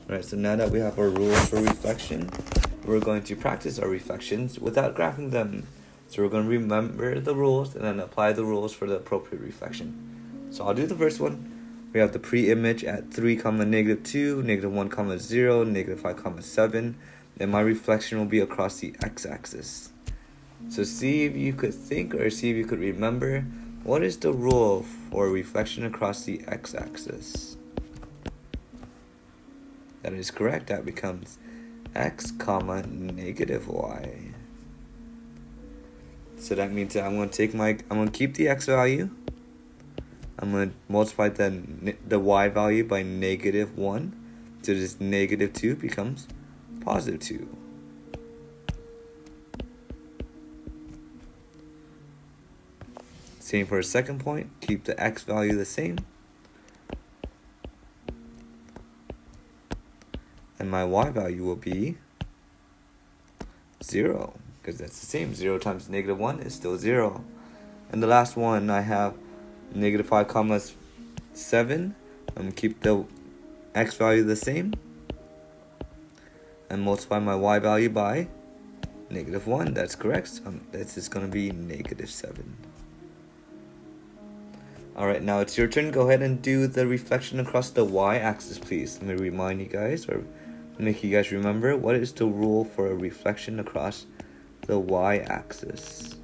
Alright, so now that we have our rules for reflection, we're going to practice our reflections without graphing them. So we're going to remember the rules and then apply the rules for the appropriate reflection. So I'll do the first one. We have the pre-image at 3, -2, -1, 0, -5, 7. And my reflection will be across the x-axis. So see if you could think or see if you could remember, what is the rule for reflection across the x-axis? That is correct. That becomes x, -y. So that means that I'm going to keep the x value. I'm going to multiply the y value by -1. So this -2 becomes +2. Same for a second point. Keep the x value the same. And my y value will be 0, because that's the same. 0 times -1 is still 0. And the last one, I have -5, 7. I'm going to keep the x value the same. And multiply my y value by -1. That's correct. So this is going to be -7. Alright, now it's your turn. Go ahead and do the reflection across the y-axis, please. Let me remind you guys, or make you guys remember, what is the rule for a reflection across the y-axis?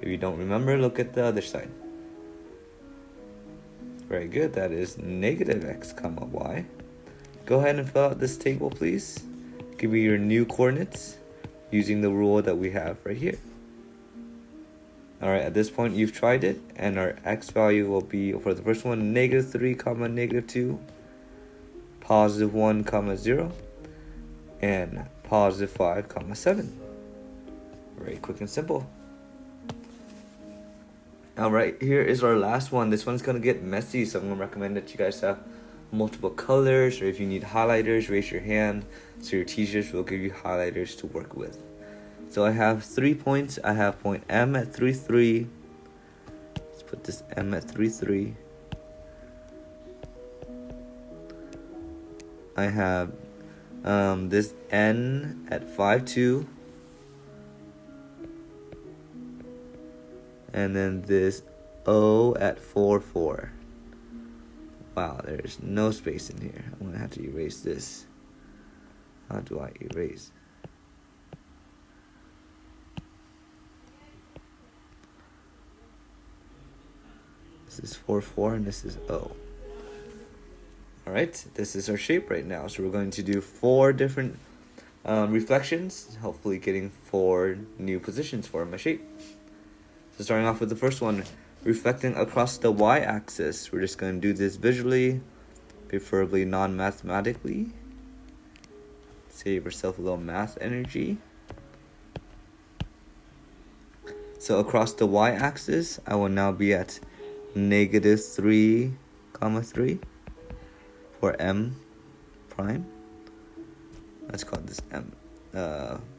If you don't remember, look at the other side. Very good. That is -x, y. Go ahead and fill out this table, please. Give me your new coordinates using the rule that we have right here. Alright, at this point you've tried it, and our x value will be, for the first one, -3, -2, +1, 0, and +5, 7. Very quick and simple. Alright, here is our last one. This one's gonna get messy, so I'm gonna recommend that you guys have multiple colors, or if you need highlighters, raise your hand so your teachers will give you highlighters to work with. So I have 3 points. I have point M at 3, 3. Let's put this M at 3, 3. I have this N at 5, 2. And then this O at 4, 4. Wow, there's no space in here. I'm going to have to erase this. How do I erase? This is 4, 4, and this is O. Alright, this is our shape right now. So we're going to do 4 different reflections, hopefully getting 4 new positions for my shape. So starting off with the first one, reflecting across the y-axis. We're just going to do this visually, preferably non-mathematically. Save yourself a little math energy. So across the y-axis, I will now be at -3, 3 for M prime. Let's call this M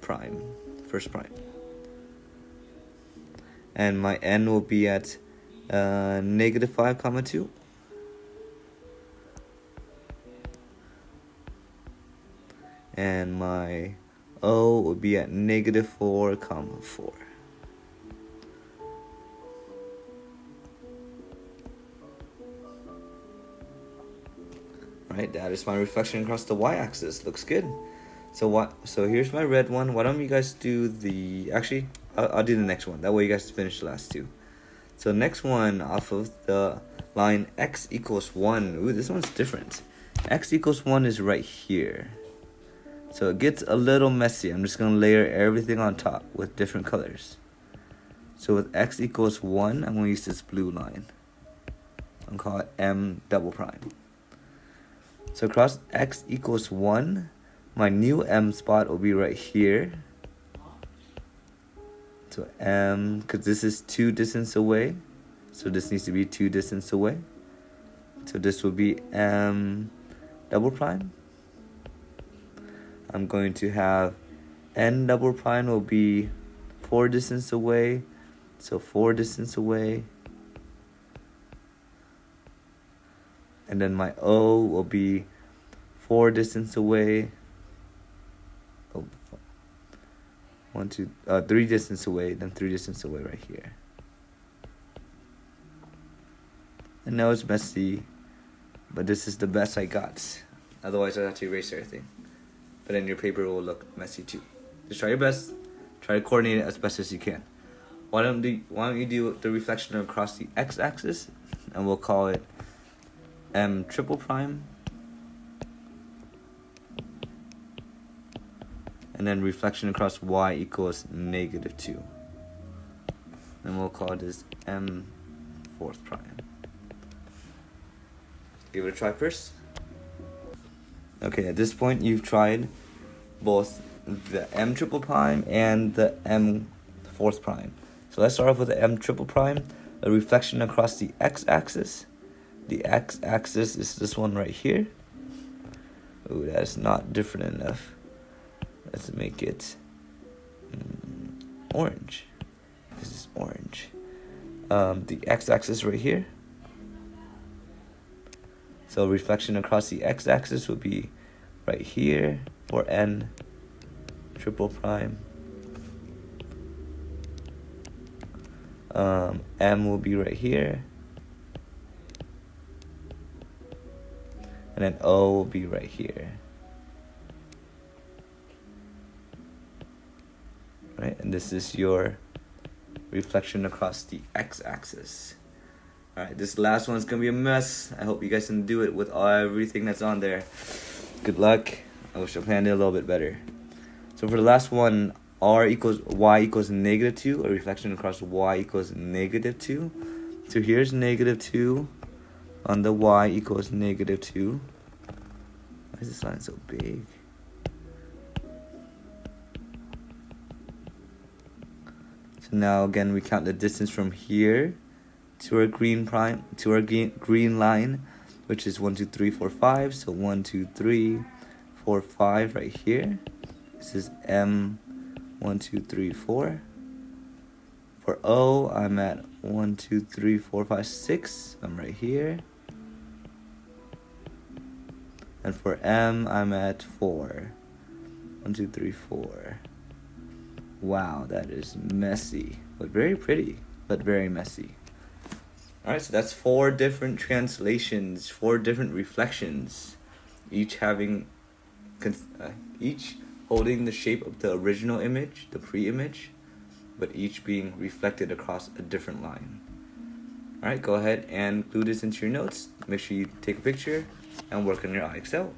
prime, first prime. And my N will be at -5, 2. And my O will be at -4, 4. Right, that is my reflection across the y-axis. Looks good. So here's my red one. Why don't you guys do the... Actually, I'll do the next one. That way you guys finish the last 2. So next one, off of the line x equals 1. Ooh, this one's different. X equals 1 is right here. So it gets a little messy. I'm just going to layer everything on top with different colors. So with x equals 1, I'm going to use this blue line. I'm going to call it M double prime. So across x equals 1, my new M spot will be right here. So M, because this is 2 distance away, so this needs to be 2 distance away. So this will be M double prime. I'm going to have N double prime will be 4 distance away, so 4 distance away. and then my O will be 4 distance away. Oh, 3 distance away, then 3 distance away right here. I know it's messy, but this is the best I got. Otherwise I'd have to erase everything. But then your paper will look messy too. Just try your best. Try to coordinate it as best as you can. Why don't you do the reflection across the x-axis, and we'll call it M triple prime. And then reflection across y equals -2. And we'll call this M fourth prime. Give it a try first. Okay, at this point you've tried both the M triple prime and the M fourth prime. So let's start off with the M triple prime, a reflection across the x-axis. The x-axis is this one right here. Ooh, that's not different enough. Let's make it orange. This is orange. The x-axis right here. So reflection across the x-axis would be right here for N triple prime. M will be right here. And then O will be right here. Right, and this is your reflection across the x-axis. Alright, this last one's gonna be a mess. I hope you guys can do it with everything that's on there. Good luck. I wish I planned it a little bit better. So for the last one, y equals -2, a reflection across y equals -2. So here's -2 on the y equals -2. Why is this line so big? So now again we count the distance from here to our green line, which is 1, 2, 3, 4, 5. So 1, 2, 3, 4, 5 right here. This is M 1, 2, 3, 4. For O, I'm at 1, 2, 3, 4, 5, 6. I'm right here. And for M, I'm at 4. 1, 2, 3, 4. Wow, that is messy, but very pretty, but very messy. Alright, so that's 4 different translations, 4 different reflections, each holding the shape of the original image, the pre-image, but each being reflected across a different line. Alright, go ahead and include this into your notes. Make sure you take a picture and work on your IXL.